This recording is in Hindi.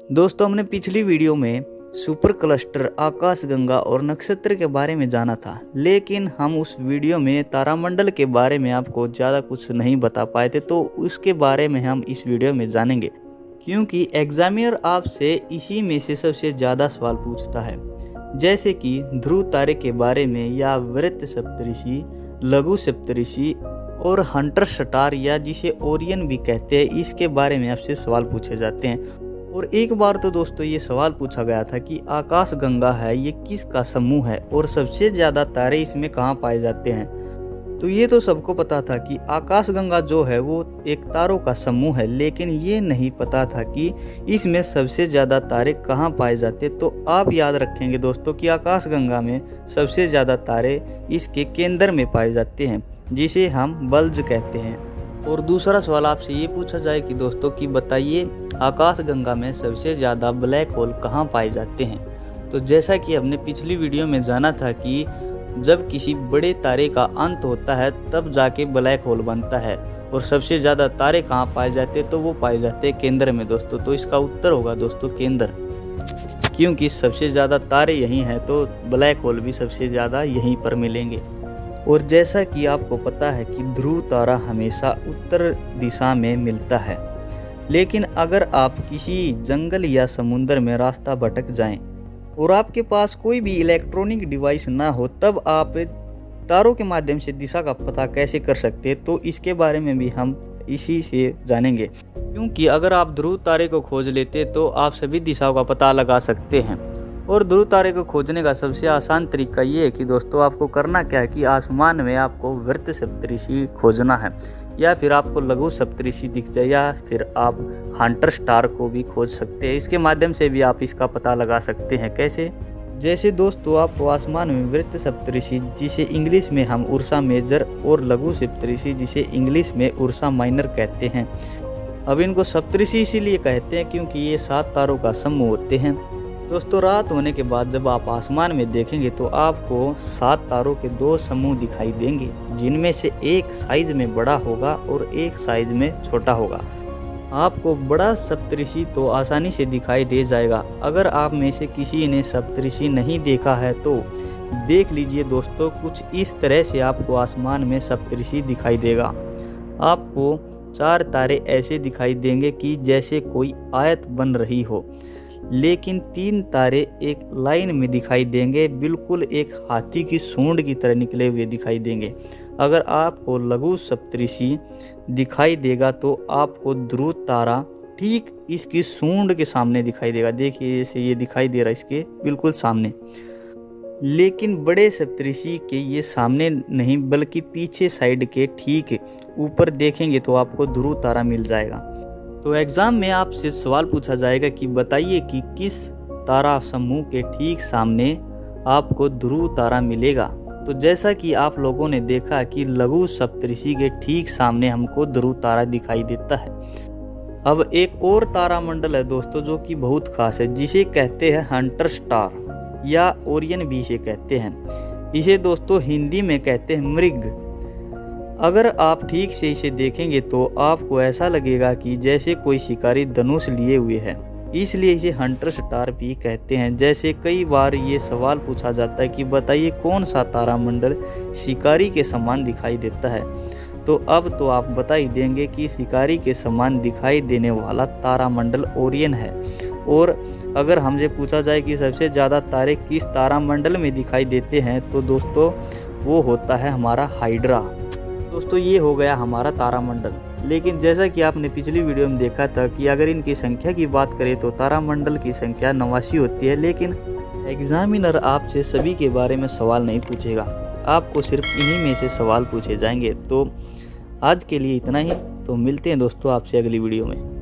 दोस्तों, हमने पिछली वीडियो में सुपर क्लस्टर, आकाशगंगा और नक्षत्र के बारे में जाना था, लेकिन हम उस वीडियो में तारामंडल के बारे में आपको ज़्यादा कुछ नहीं बता पाए थे, तो उसके बारे में हम इस वीडियो में जानेंगे, क्योंकि एग्जामिनर आपसे इसी में से सबसे ज़्यादा सवाल पूछता है, जैसे कि ध्रुव तारे के बारे में या वृत्त सप्तऋषि, लघु सप्तऋषि और हंटर स्टार या जिसे ओरियन भी कहते हैं, इसके बारे में आपसे सवाल पूछे जाते हैं। और एक बार तो दोस्तों ये सवाल पूछा गया था कि आकाशगंगा है ये किसका समूह है और सबसे ज़्यादा तारे इसमें कहाँ पाए जाते हैं। तो ये तो सबको पता था कि आकाशगंगा जो है वो एक तारों का समूह है, लेकिन ये नहीं पता था कि इसमें सबसे ज़्यादा तारे कहाँ पाए जाते। तो आप याद रखेंगे दोस्तों कि आकाशगंगा में सबसे ज़्यादा तारे इसके केंद्र में पाए जाते हैं, जिसे हम बल्ज कहते हैं। और दूसरा सवाल आपसे ये पूछा जाए कि दोस्तों कि बताइए आकाशगंगा में सबसे ज़्यादा ब्लैक होल कहाँ पाए जाते हैं। तो जैसा कि हमने पिछली वीडियो में जाना था कि जब किसी बड़े तारे का अंत होता है तब जाके ब्लैक होल बनता है, और सबसे ज़्यादा तारे कहाँ पाए जाते हैं, तो वो पाए जाते हैं केंद्र में दोस्तों। तो इसका उत्तर होगा दोस्तों केंद्र, क्योंकि सबसे ज़्यादा तारे यहीं हैं, तो ब्लैक होल भी सबसे ज़्यादा यहीं पर मिलेंगे। और जैसा कि आपको पता है कि ध्रुव तारा हमेशा उत्तर दिशा में मिलता है, लेकिन अगर आप किसी जंगल या समुद्र में रास्ता भटक जाएं और आपके पास कोई भी इलेक्ट्रॉनिक डिवाइस ना हो, तब आप तारों के माध्यम से दिशा का पता कैसे कर सकते हैं। तो इसके बारे में भी हम इसी से जानेंगे, क्योंकि अगर आप ध्रुव तारे को खोज लेते तो आप सभी दिशाओं का पता लगा सकते हैं। और ध्रुव तारे को खोजने का सबसे आसान तरीका ये है कि दोस्तों आपको करना क्या है कि आसमान में आपको वृत्त सप्तऋषि खोजना है, या फिर आपको लघु सप्तऋषि दिख जाए, या फिर आप हंटर स्टार को भी खोज सकते हैं। इसके माध्यम से भी आप इसका पता लगा सकते हैं। कैसे? जैसे दोस्तों आपको आसमान में वृत्त सप्तऋषि, जिसे इंग्लिश में हम उर्सा मेजर, और लघु सप्तऋषि जिसे इंग्लिश में उर्सा माइनर कहते हैं। अब इनको सप्तऋषि इसीलिए कहते हैं क्योंकि ये 7 तारों का समूह होते हैं। दोस्तों रात होने के बाद जब आप आसमान में देखेंगे तो आपको 7 तारों के 2 समूह दिखाई देंगे, जिनमें से एक साइज में बड़ा होगा और एक साइज में छोटा होगा। आपको बड़ा सप्तऋषि तो आसानी से दिखाई दे जाएगा। अगर आप में से किसी ने सप्तऋषि नहीं देखा है तो देख लीजिए दोस्तों, कुछ इस तरह से आपको आसमान में सप्तऋषि दिखाई देगा। आपको 4 तारे ऐसे दिखाई देंगे कि जैसे कोई आयत बन रही हो, लेकिन 3 तारे एक लाइन में दिखाई देंगे, बिल्कुल एक हाथी की सूंड की तरह निकले हुए दिखाई देंगे। अगर आपको लघु सप्तऋषि दिखाई देगा तो आपको ध्रुव तारा ठीक इसकी सूंड के सामने दिखाई देगा। देखिए जैसे ये दिखाई दे रहा है इसके बिल्कुल सामने। लेकिन बड़े सप्तऋषि के ये सामने नहीं बल्कि पीछे साइड के ठीक ऊपर देखेंगे तो आपको ध्रुव तारा मिल जाएगा। तो एग्जाम में आपसे सवाल पूछा जाएगा कि बताइए कि किस तारा समूह के ठीक सामने आपको ध्रुव तारा मिलेगा। तो जैसा कि आप लोगों ने देखा कि लघु सप्तऋषि के ठीक सामने हमको ध्रुव तारा दिखाई देता है। अब एक और तारामंडल है दोस्तों जो कि बहुत खास है, जिसे कहते हैं हंटर स्टार या ओरियन भी इसे कहते हैं। इसे दोस्तों हिंदी में कहते हैं मृग। अगर आप ठीक से इसे देखेंगे तो आपको ऐसा लगेगा कि जैसे कोई शिकारी धनुष लिए हुए है, इसलिए इसे हंटर स्टार भी कहते हैं। जैसे कई बार ये सवाल पूछा जाता है कि बताइए कौन सा तारामंडल शिकारी के समान दिखाई देता है। तो अब तो आप बता ही देंगे कि शिकारी के समान दिखाई देने वाला तारामंडल ओरियन है। और अगर हमसे पूछा जाए कि सबसे ज़्यादा तारे किस तारामंडल में दिखाई देते हैं, तो दोस्तों वो होता है हमारा हाइड्रा। दोस्तों ये हो गया हमारा तारामंडल। लेकिन जैसा कि आपने पिछली वीडियो में देखा था कि अगर इनकी संख्या की बात करें तो तारामंडल की संख्या 89 होती है, लेकिन एग्जामिनर आपसे सभी के बारे में सवाल नहीं पूछेगा, आपको सिर्फ इन्हीं में से सवाल पूछे जाएंगे। तो आज के लिए इतना ही, तो मिलते हैं दोस्तों आपसे अगली वीडियो में।